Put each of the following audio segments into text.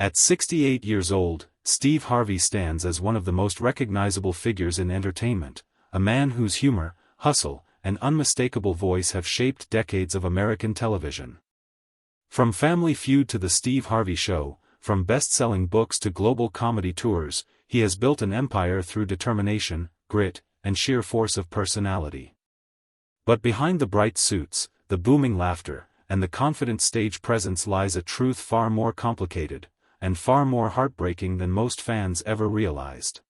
At 68 years old, Steve Harvey stands as one of the most recognizable figures in entertainment, a man whose humor, hustle, and unmistakable voice have shaped decades of American television. From Family Feud to The Steve Harvey Show, from best-selling books to global comedy tours, he has built an empire through determination, grit, and sheer force of personality. But behind the bright suits, the booming laughter, and the confident stage presence lies a truth far more complicated, and far more heartbreaking than most fans ever realized.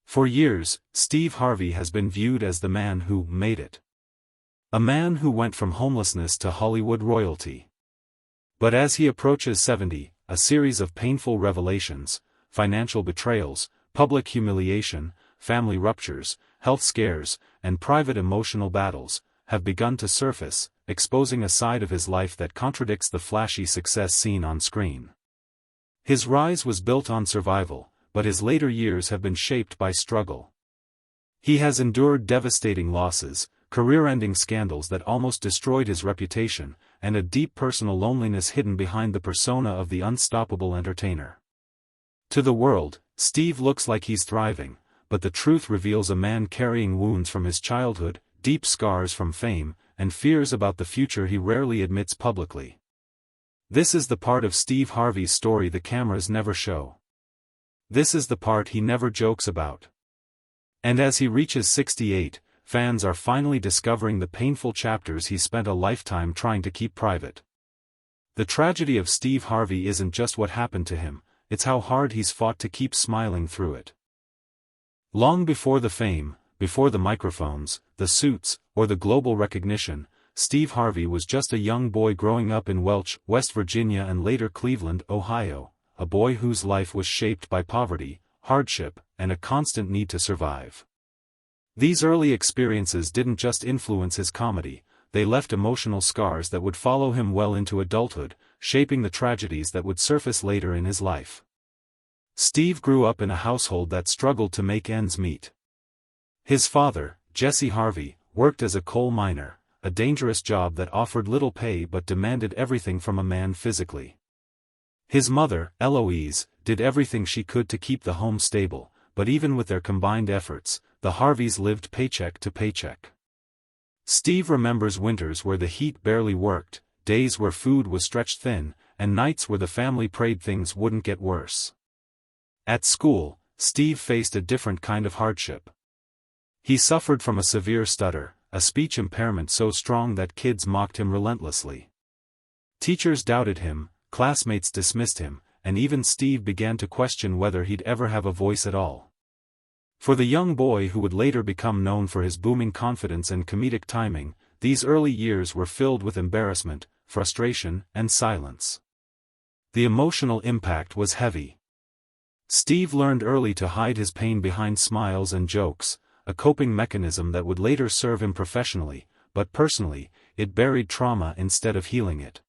For years, Steve Harvey has been viewed as the man who made it. A man who went from homelessness to Hollywood royalty. But as he approaches 70, a series of painful revelations, financial betrayals, public humiliation, family ruptures, health scares, and private emotional battles, have begun to surface, exposing a side of his life that contradicts the flashy success seen on screen. His rise was built on survival, but his later years have been shaped by struggle. He has endured devastating losses, career-ending scandals that almost destroyed his reputation, and a deep personal loneliness hidden behind the persona of the unstoppable entertainer. To the world, Steve looks like he's thriving, but the truth reveals a man carrying wounds from his childhood, deep scars from fame, and fears about the future he rarely admits publicly. This is the part of Steve Harvey's story the cameras never show. This is the part he never jokes about. And as he reaches 68, fans are finally discovering the painful chapters he spent a lifetime trying to keep private. The tragedy of Steve Harvey isn't just what happened to him, it's how hard he's fought to keep smiling through it. Long before the fame, before the microphones, the suits, or the global recognition, Steve Harvey was just a young boy growing up in Welch, West Virginia and later Cleveland, Ohio, a boy whose life was shaped by poverty, hardship, and a constant need to survive. These early experiences didn't just influence his comedy, they left emotional scars that would follow him well into adulthood, shaping the tragedies that would surface later in his life. Steve grew up in a household that struggled to make ends meet. His father, Jesse Harvey, worked as a coal miner, a dangerous job that offered little pay but demanded everything from a man physically. His mother, Eloise, did everything she could to keep the home stable, but even with their combined efforts, the Harveys lived paycheck to paycheck. Steve remembers winters where the heat barely worked, days where food was stretched thin, and nights where the family prayed things wouldn't get worse. At school, Steve faced a different kind of hardship. He suffered from a severe stutter, a speech impairment so strong that kids mocked him relentlessly. Teachers doubted him, classmates dismissed him, and even Steve began to question whether he'd ever have a voice at all. For the young boy who would later become known for his booming confidence and comedic timing, these early years were filled with embarrassment, frustration, and silence. The emotional impact was heavy. Steve learned early to hide his pain behind smiles and jokes, a coping mechanism that would later serve him professionally, but personally, it buried trauma instead of healing it.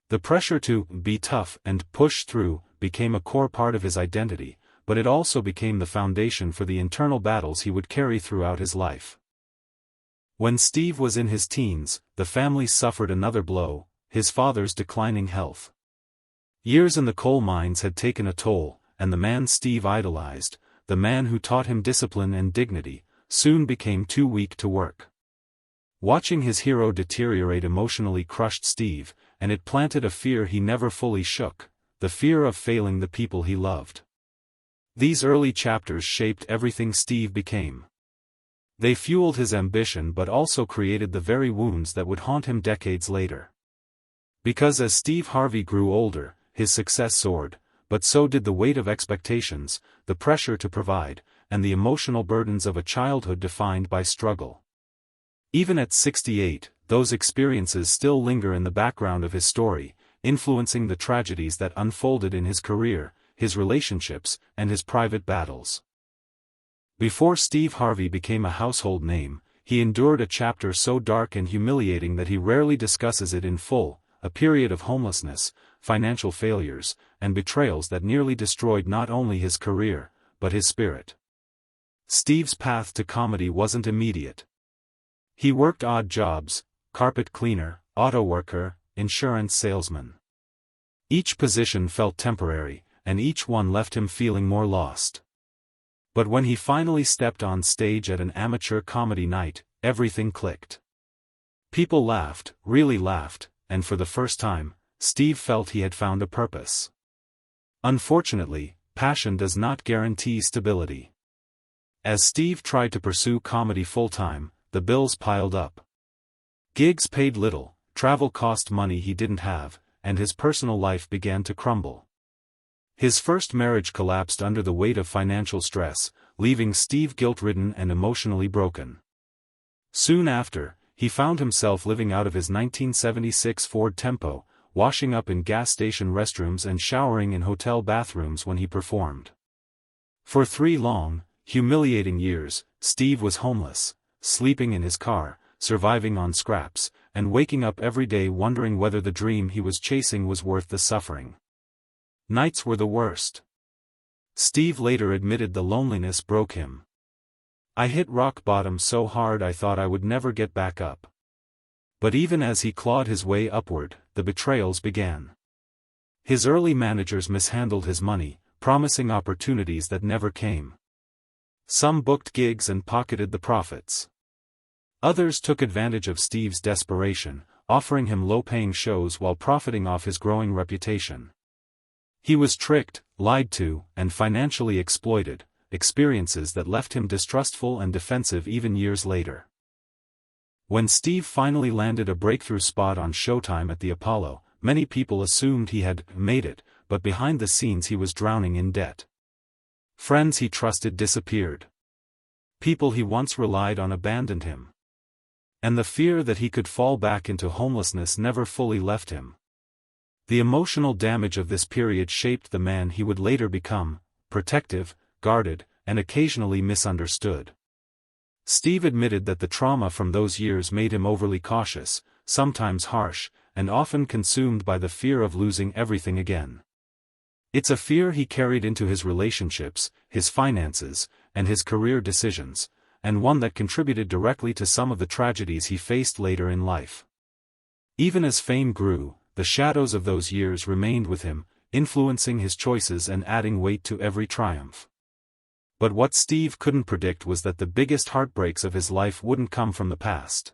The pressure to be tough and push through became a core part of his identity, but it also became the foundation for the internal battles he would carry throughout his life. When Steve was in his teens, the family suffered another blow, his father's declining health. Years in the coal mines had taken a toll, and the man Steve idolized, the man who taught him discipline and dignity, soon became too weak to work. Watching his hero deteriorate emotionally crushed Steve, and it planted a fear he never fully shook, the fear of failing the people he loved. These early chapters shaped everything Steve became. They fueled his ambition but also created the very wounds that would haunt him decades later. Because as Steve Harvey grew older, his success soared, but so did the weight of expectations, the pressure to provide, and the emotional burdens of a childhood defined by struggle. Even at 68, those experiences still linger in the background of his story, influencing the tragedies that unfolded in his career, his relationships, and his private battles. Before Steve Harvey became a household name, he endured a chapter so dark and humiliating that he rarely discusses it in full, a period of homelessness, financial failures, and betrayals that nearly destroyed not only his career, but his spirit. Steve's path to comedy wasn't immediate. He worked odd jobs, carpet cleaner, auto worker, insurance salesman. Each position felt temporary, and each one left him feeling more lost. But when he finally stepped on stage at an amateur comedy night, everything clicked. People laughed, really laughed, and for the first time, Steve felt he had found a purpose. Unfortunately, passion does not guarantee stability. As Steve tried to pursue comedy full-time, the bills piled up. Gigs paid little, travel cost money he didn't have, and his personal life began to crumble. His first marriage collapsed under the weight of financial stress, leaving Steve guilt-ridden and emotionally broken. Soon after, he found himself living out of his 1976 Ford Tempo, washing up in gas station restrooms and showering in hotel bathrooms when he performed. For 3 long, humiliating years, Steve was homeless, sleeping in his car, surviving on scraps, and waking up every day wondering whether the dream he was chasing was worth the suffering. Nights were the worst. Steve later admitted the loneliness broke him. "I hit rock bottom so hard I thought I would never get back up." But even as he clawed his way upward, the betrayals began. His early managers mishandled his money, promising opportunities that never came. Some booked gigs and pocketed the profits. Others took advantage of Steve's desperation, offering him low-paying shows while profiting off his growing reputation. He was tricked, lied to, and financially exploited, experiences that left him distrustful and defensive even years later. When Steve finally landed a breakthrough spot on Showtime at the Apollo, many people assumed he had made it, but behind the scenes he was drowning in debt. Friends he trusted disappeared. People he once relied on abandoned him. And the fear that he could fall back into homelessness never fully left him. The emotional damage of this period shaped the man he would later become: protective, guarded, and occasionally misunderstood. Steve admitted that the trauma from those years made him overly cautious, sometimes harsh, and often consumed by the fear of losing everything again. It's a fear he carried into his relationships, his finances, and his career decisions, and one that contributed directly to some of the tragedies he faced later in life. Even as fame grew, the shadows of those years remained with him, influencing his choices and adding weight to every triumph. But what Steve couldn't predict was that the biggest heartbreaks of his life wouldn't come from the past.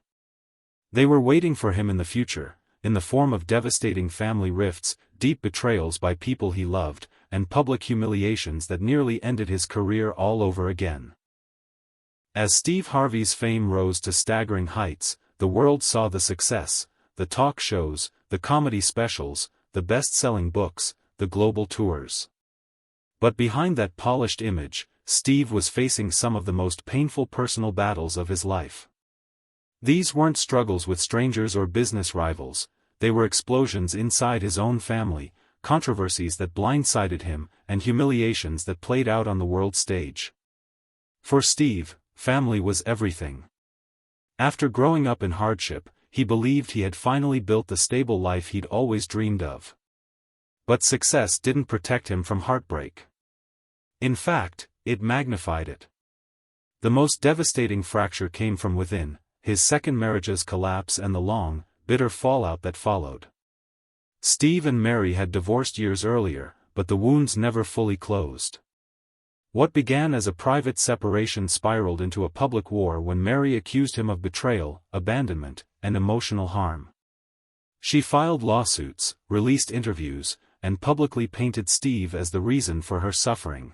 They were waiting for him in the future, in the form of devastating family rifts, deep betrayals by people he loved, and public humiliations that nearly ended his career all over again. As Steve Harvey's fame rose to staggering heights, the world saw the success, the talk shows, the comedy specials, the best-selling books, the global tours. But behind that polished image, Steve was facing some of the most painful personal battles of his life. These weren't struggles with strangers or business rivals, they were explosions inside his own family, controversies that blindsided him, and humiliations that played out on the world stage. For Steve, family was everything. After growing up in hardship, he believed he had finally built the stable life he'd always dreamed of. But success didn't protect him from heartbreak. In fact, it magnified it. The most devastating fracture came from within: his second marriage's collapse and the long, bitter fallout that followed. Steve and Mary had divorced years earlier, but the wounds never fully closed. What began as a private separation spiraled into a public war when Mary accused him of betrayal, abandonment, and emotional harm. She filed lawsuits, released interviews, and publicly painted Steve as the reason for her suffering.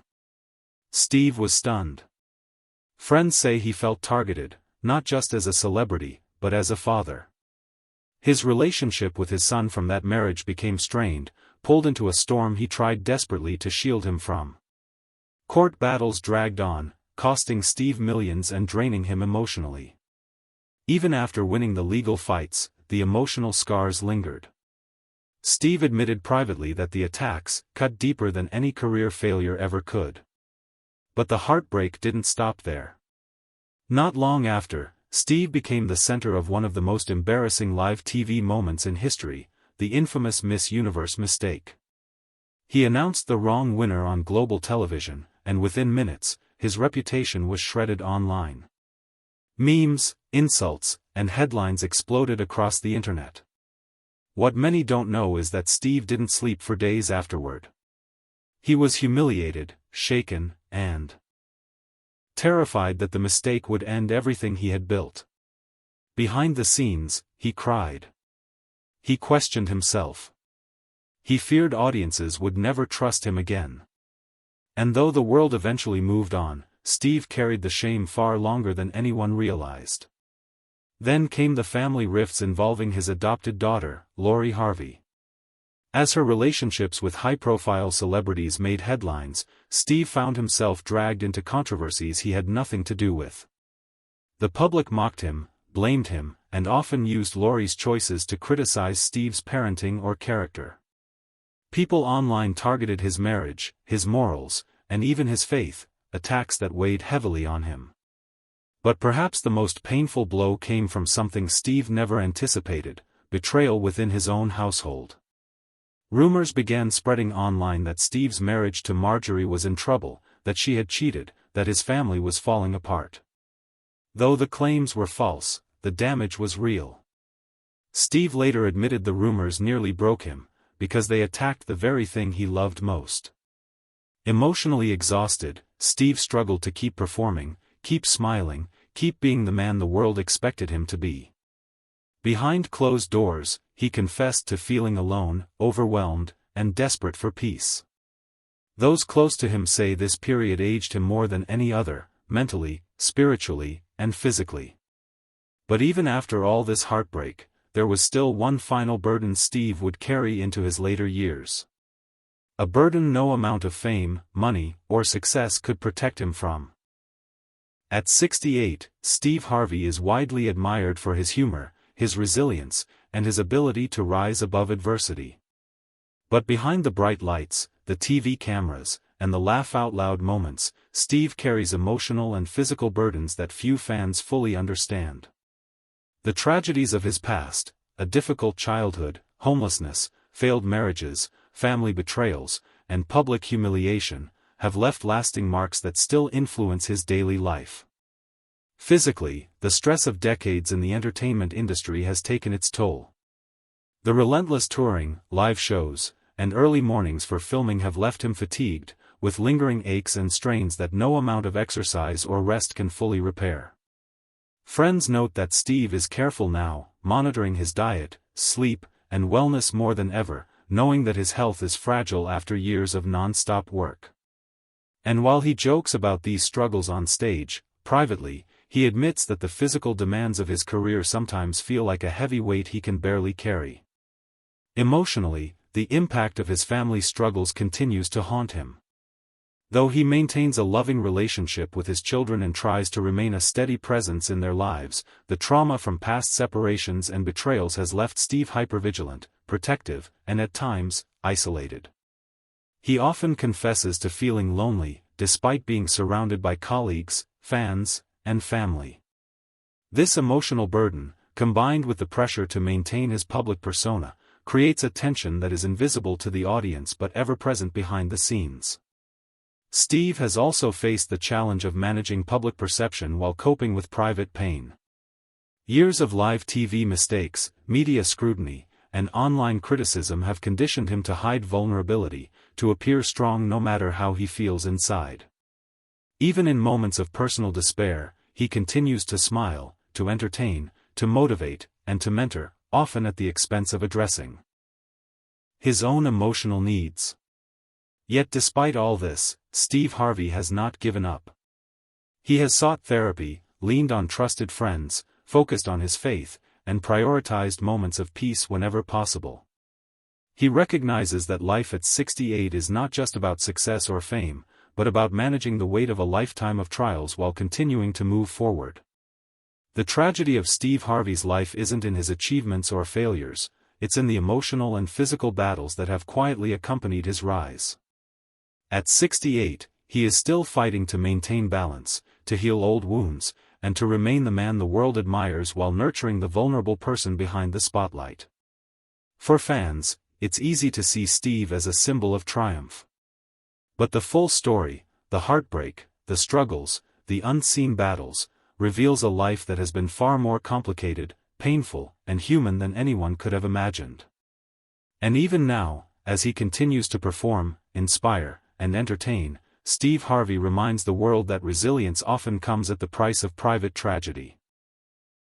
Steve was stunned. Friends say he felt targeted, not just as a celebrity, but as a father. His relationship with his son from that marriage became strained, pulled into a storm he tried desperately to shield him from. Court battles dragged on, costing Steve millions and draining him emotionally. Even after winning the legal fights, the emotional scars lingered. Steve admitted privately that the attacks cut deeper than any career failure ever could. But the heartbreak didn't stop there. Not long after, Steve became the center of one of the most embarrassing live TV moments in history, the infamous Miss Universe mistake. He announced the wrong winner on global television, and within minutes, his reputation was shredded online. Memes, insults, and headlines exploded across the internet. What many don't know is that Steve didn't sleep for days afterward. He was humiliated, shaken, and terrified that the mistake would end everything he had built. Behind the scenes, he cried. He questioned himself. He feared audiences would never trust him again. And though the world eventually moved on, Steve carried the shame far longer than anyone realized. Then came the family rifts involving his adopted daughter, Harvey. As her relationships with high-profile celebrities made headlines, Steve found himself dragged into controversies he had nothing to do with. The public mocked him, blamed him, and often used Lori's choices to criticize Steve's parenting or character. People online targeted his marriage, his morals, and even his faith, attacks that weighed heavily on him. But perhaps the most painful blow came from something Steve never anticipated: betrayal within his own household. Rumors began spreading online that Steve's marriage to Marjorie was in trouble, that she had cheated, that his family was falling apart. Though the claims were false, the damage was real. Steve later admitted the rumors nearly broke him, because they attacked the very thing he loved most. Emotionally exhausted, Steve struggled to keep performing, keep smiling, keep being the man the world expected him to be. Behind closed doors, he confessed to feeling alone, overwhelmed, and desperate for peace. Those close to him say this period aged him more than any other, mentally, spiritually, and physically. But even after all this heartbreak, there was still one final burden Steve would carry into his later years. A burden no amount of fame, money, or success could protect him from. At 68, Steve Harvey is widely admired for his humor, his resilience, and his ability to rise above adversity. But behind the bright lights, the TV cameras, and the laugh-out-loud moments, Steve carries emotional and physical burdens that few fans fully understand. The tragedies of his past, a difficult childhood, homelessness, failed marriages, family betrayals, and public humiliation, have left lasting marks that still influence his daily life. Physically, the stress of decades in the entertainment industry has taken its toll. The relentless touring, live shows, and early mornings for filming have left him fatigued, with lingering aches and strains that no amount of exercise or rest can fully repair. Friends note that Steve is careful now, monitoring his diet, sleep, and wellness more than ever, knowing that his health is fragile after years of non-stop work. And while he jokes about these struggles on stage, privately, he admits that the physical demands of his career sometimes feel like a heavy weight he can barely carry. Emotionally, the impact of his family's struggles continues to haunt him. Though he maintains a loving relationship with his children and tries to remain a steady presence in their lives, the trauma from past separations and betrayals has left Steve hypervigilant, protective, and at times, isolated. He often confesses to feeling lonely, despite being surrounded by colleagues, fans, and family. This emotional burden, combined with the pressure to maintain his public persona, creates a tension that is invisible to the audience but ever-present behind the scenes. Steve has also faced the challenge of managing public perception while coping with private pain. Years of live TV mistakes, media scrutiny, and online criticism have conditioned him to hide vulnerability, to appear strong no matter how he feels inside. Even in moments of personal despair, he continues to smile, to entertain, to motivate, and to mentor, often at the expense of addressing his own emotional needs. Yet despite all this, Steve Harvey has not given up. He has sought therapy, leaned on trusted friends, focused on his faith, and prioritized moments of peace whenever possible. He recognizes that life at 68 is not just about success or fame, but about managing the weight of a lifetime of trials while continuing to move forward. The tragedy of Steve Harvey's life isn't in his achievements or failures, it's in the emotional and physical battles that have quietly accompanied his rise. At 68, he is still fighting to maintain balance, to heal old wounds, and to remain the man the world admires while nurturing the vulnerable person behind the spotlight. For fans, it's easy to see Steve as a symbol of triumph. But the full story, the heartbreak, the struggles, the unseen battles, reveals a life that has been far more complicated, painful, and human than anyone could have imagined. And even now, as he continues to perform, inspire, and entertain, Steve Harvey reminds the world that resilience often comes at the price of private tragedy.